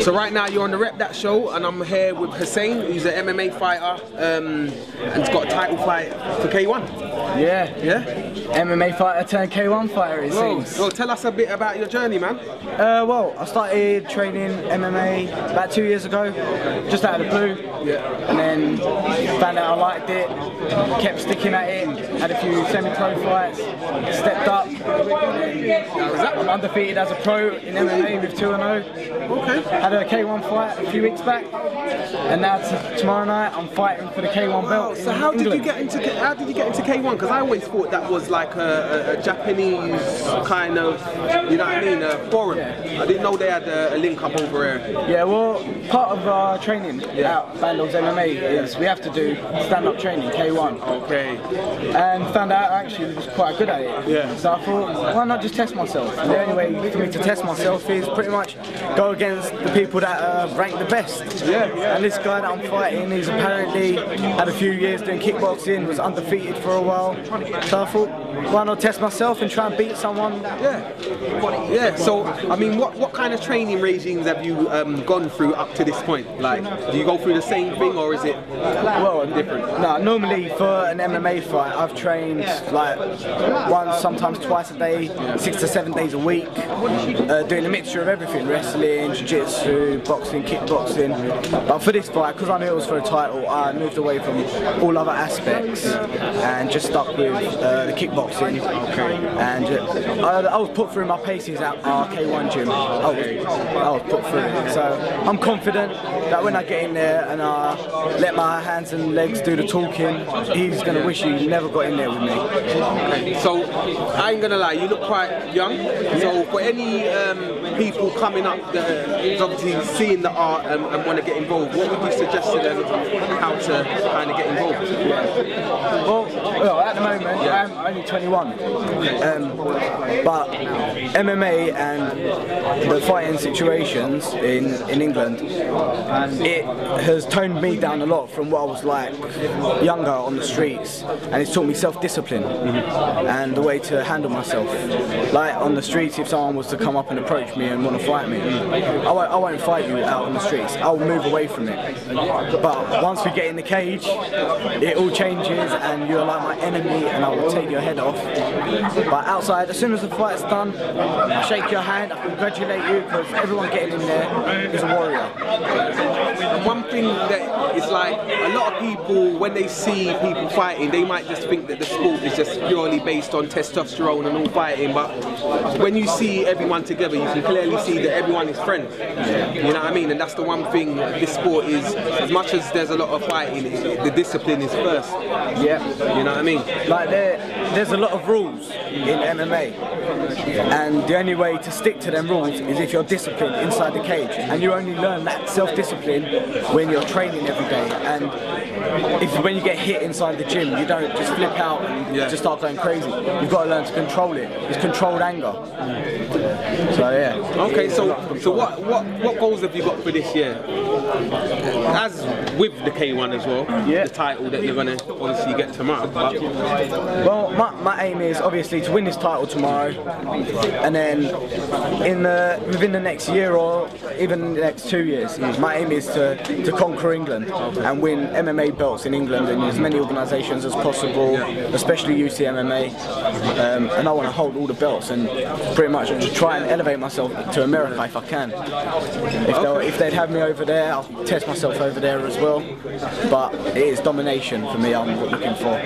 So right now you're on the Rep That Show, and I'm here with Huseyin, who's an MMA fighter, and he's got a title fight for K1. Yeah. MMA fighter turned K1 fighter, it seems. Well, tell us a bit about your journey, man. Well, I started training MMA about 2 years ago, just out of the blue. Yeah. And then found out I liked it, kept sticking at it, had a few semi-pro fights, stepped up. I'm undefeated as a pro in MMA with 2-0. Okay. Had a K1 fight a few weeks back, and now tomorrow night I'm fighting for the K1 belt. So how did you get into K1? Because I always thought that was like a Japanese kind of, you know what I mean, foreign. Yeah. I didn't know they had a link up over here. Yeah, well, part of our training out Bandog's MMA is we have to do stand-up training, K1. Okay. And found out I actually was quite good at it. Yeah. So I thought, why not just test myself? And the only way for me to test myself is pretty much go against the people that rank the best. Yeah. And this guy that I'm fighting, he's apparently had a few years doing kickboxing, was undefeated for a while. So I thought, why not test myself and try and beat someone? Yeah. So, I mean, what kind of training regimes have you gone through up to this point? Like, do you go through the same thing, or is it different? No, normally for an MMA fight, I've trained like once, sometimes twice a day, 6 to 7 days a week, doing a mixture of everything: wrestling, jiu-jitsu, boxing, kickboxing. But for this fight, because I knew it was for a title, I moved away from all other aspects and just stuck with the kickboxing. And I was put through my paces at our K1 gym. I was put through it. So I'm confident that when I get in there and I let my hands and legs do the talking, he's going to wish he never got in there with me. Okay. So I ain't gonna lie, you look quite young. So for any people coming up that is obviously seeing the art and want to get involved, what would you suggest to them how to kind of get involved? Well, at the moment I'm only 21, but MMA and the fighting situations in England, it has toned me down a lot from what I was like younger on the streets, and it's taught me self-discipline and the way to handle myself. Like on the streets, if someone was to come up and approach me and want to fight me, I won't fight you out on the streets. I'll move away from it. But once we get in the cage, it all changes and you're like my enemy and I will take your head off. But outside, as soon as the fight's done, I shake your hand, I congratulate you, because everyone getting in there is a warrior. And one thing that is like, a lot of people, when they see people fighting, they might just think that the sport is just purely based on testosterone and all fighting, but when you see everyone together, you can clearly see that everyone is friends. You know what I mean? And that's the one thing this sport is, as much as there's a lot of fighting, the discipline is first. Yeah. You know what I mean? Like there's a lot of rules in MMA, and the only way to stick to them rules is if you're disciplined inside the cage, and you only learn that self-discipline when you're training every day. And when you get hit inside the gym, you don't just flip out and just start going crazy. You've got to learn to control it. It's controlled anger. So yeah. Okay, so what goals have you got for this year? As with the K1 as well, the title that you're gonna obviously get tomorrow. Well, my aim is obviously to win this title tomorrow, and then within the next year or even the next 2 years, my aim is to conquer England and win MMA belts in England in as many organisations as possible, especially UC MMA. And I want to hold all the belts and pretty much try and elevate myself to America if I can. If they'd have me over there, I'll test myself over there as well. But it is domination for me I'm looking for.